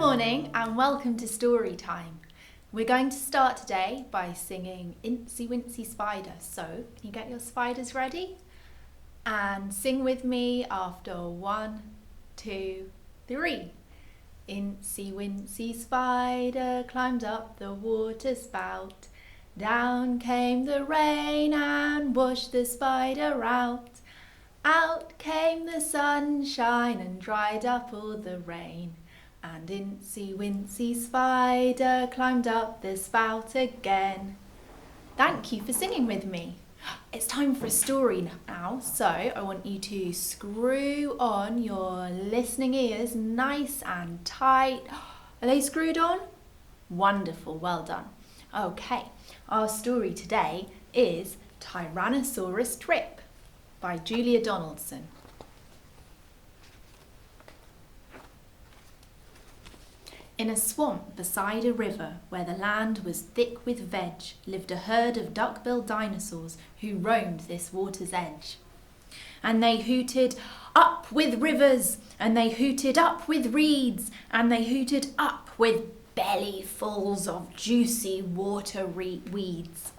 morning and welcome to story time. We're going to start today by singing Incy Wincy Spider. So, can you get your spiders ready? And sing with me after 1, 2, 3. Incy Wincy Spider climbed up the water spout. Down came the rain and washed the spider out. Out came the sunshine and dried up all the rain. And Incy Wincy Spider climbed up the spout again. Thank you for singing with me. It's time for a story now, so I want you to screw on your listening ears nice and tight. Are they screwed on? Wonderful, well done. Okay, our story today is Tyrannosaurus Drip by Julia Donaldson. In a swamp beside a river where the land was thick with veg lived a herd of duck-billed dinosaurs who roamed this water's edge. And they hooted, "Up with rivers!" and they hooted, "Up with reeds!" and they hooted, "Up with bellyfuls of juicy water weeds."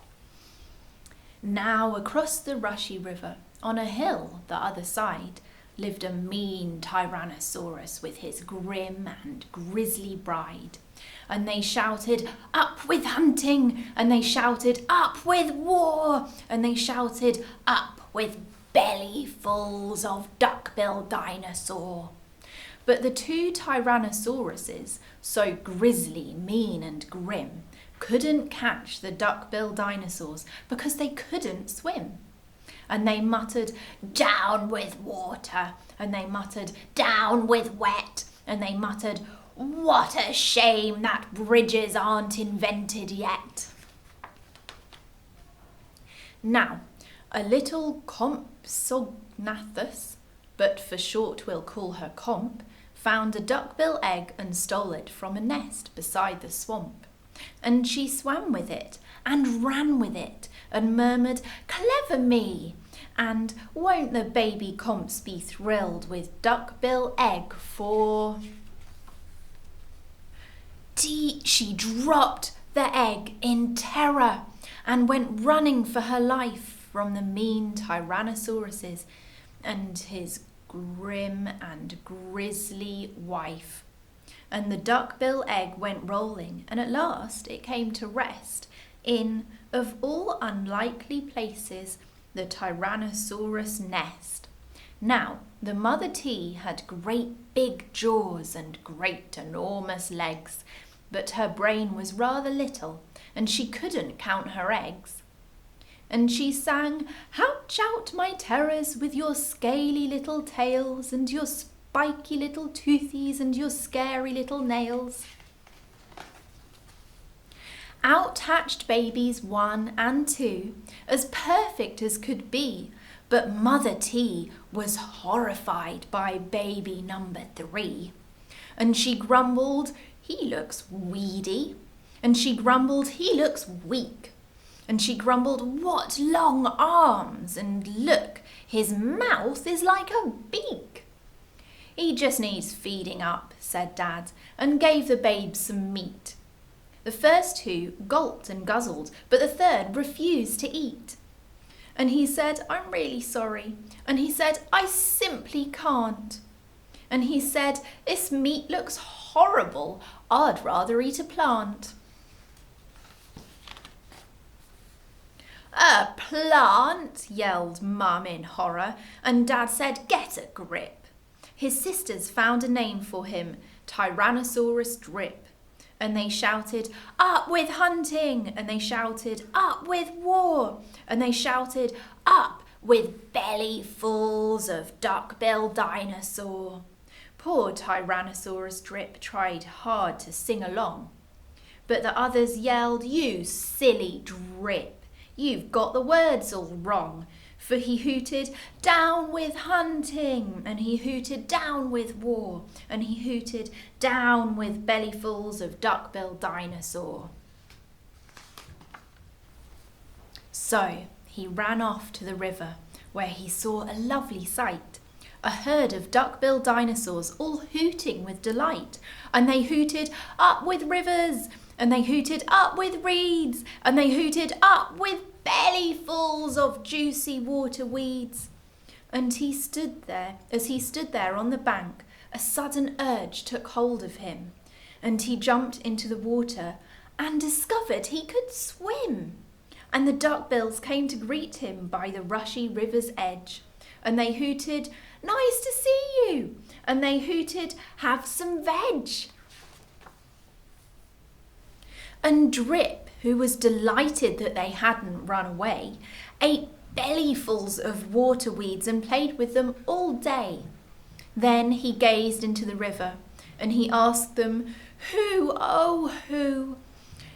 Now across the rushy river, on a hill the other side, lived a mean Tyrannosaurus with his grim and grisly bride. And they shouted, "Up with hunting!" and they shouted, "Up with war!" and they shouted, "Up with bellyfuls of duck-billed dinosaur." But the two Tyrannosauruses, so grisly, mean and grim, couldn't catch the duck-billed dinosaurs because they couldn't swim. And they muttered, "Down with water!" and they muttered, "Down with wet!" and they muttered, "What a shame that bridges aren't invented yet!" Now, a little Compsognathus, but for short we'll call her Comp, found a duckbill egg and stole it from a nest beside the swamp. And she swam with it and ran with it and murmured, "Clever me!" And won't the baby Comps be thrilled with duckbill egg for... She dropped the egg in terror and went running for her life from the mean Tyrannosauruses and his grim and grisly wife. And the duckbill egg went rolling, and at last it came to rest in, of all unlikely places, the Tyrannosaurus nest. Now, the mother T had great big jaws and great enormous legs, but her brain was rather little, and she couldn't count her eggs. And she sang, "Ouch out my terrors with your scaly little tails and your spiky little toothies and your scary little nails." Out hatched babies 1 and 2, as perfect as could be, but Mother T was horrified by baby number 3. And she grumbled, "He looks weedy." And she grumbled, "He looks weak." And she grumbled, "What long arms, and look, his mouth is like a beak." "He just needs feeding up," said Dad, and gave the babes some meat. The first 2 gulped and guzzled, but the third refused to eat. And he said, "I'm really sorry." And he said, "I simply can't." And he said, "This meat looks horrible. I'd rather eat a plant." "A plant?" yelled Mum in horror, and Dad said, "Get a grip." His sisters found a name for him, Tyrannosaurus Drip. And they shouted, "Up with hunting!" and they shouted, "Up with war!" and they shouted, "Up with bellyfuls of duck-billed dinosaur." Poor Tyrannosaurus Drip tried hard to sing along. But the others yelled, "You silly Drip, you've got the words all wrong." For he hooted, "Down with hunting!" and he hooted, "Down with war!" and he hooted, "Down with bellyfuls of duck-billed dinosaur." So he ran off to the river, where he saw a lovely sight. a herd of duck-billed dinosaurs, all hooting with delight. And they hooted, "Up with rivers!" And they hooted, "Up with reeds!" And they hooted, "Up with bellyfuls of juicy water weeds!" And as he stood there on the bank, a sudden urge took hold of him, and he jumped into the water and discovered he could swim. And the duckbills came to greet him by the rushy river's edge, and they hooted, "Nice to see you!" And they hooted, "Have some veg!" And Drip, who was delighted that they hadn't run away, ate bellyfuls of water weeds and played with them all day. Then he gazed into the river, and he asked them, "Who, oh who,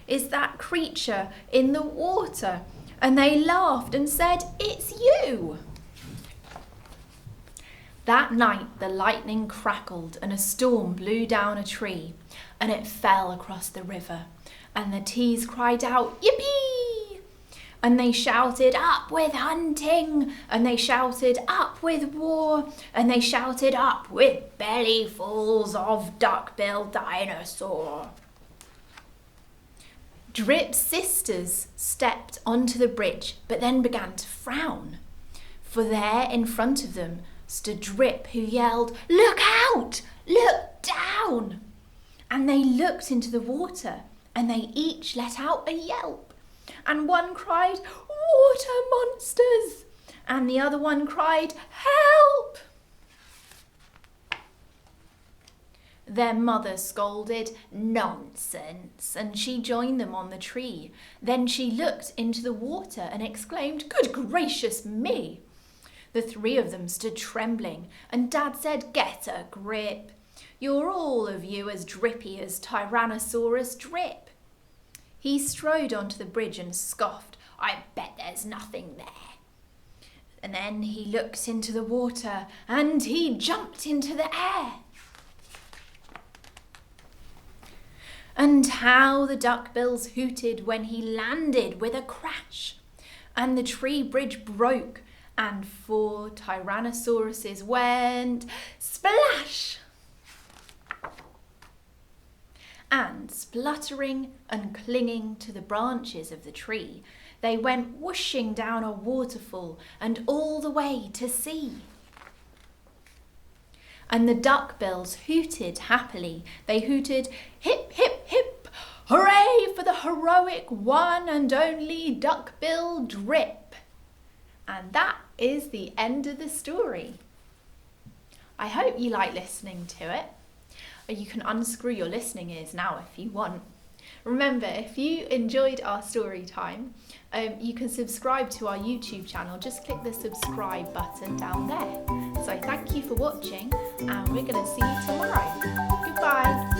is that creature in the water?" And they laughed and said, "It's you." That night the lightning crackled and a storm blew down a tree, and it fell across the river, and the teas cried out, "Yippee!" And they shouted, "Up with hunting!" And they shouted, "Up with war!" And they shouted, "Up with bellyfuls of duck-billed dinosaur!" Drip's sisters stepped onto the bridge, but then began to frown. For there in front of them stood Drip, who yelled, "Look out! Look down!" And they looked into the water, and they each let out a yelp. And one cried, "Water monsters!" And the other one cried, "Help!" Their mother scolded, "Nonsense," and she joined them on the tree. Then she looked into the water and exclaimed, "Good gracious me!" The three of them stood trembling, and Dad said, "Get a grip. You're all of you as drippy as Tyrannosaurus Drip." He strode onto the bridge and scoffed, "I bet there's nothing there." And then he looked into the water, and he jumped into the air. And how the duckbills hooted when he landed with a crash, and the tree bridge broke, and 4 Tyrannosauruses went splash! And spluttering and clinging to the branches of the tree, they went whooshing down a waterfall and all the way to sea. And the duckbills hooted happily. They hooted, "Hip, hip, hip, hooray for the heroic one and only duckbill Drip." And that is the end of the story. I hope you like listening to it. You can unscrew your listening ears now if you want. Remember, if you enjoyed our story time, you can subscribe to our YouTube channel. Just click the subscribe button down there. So thank you for watching, and we're going to see you tomorrow. Goodbye.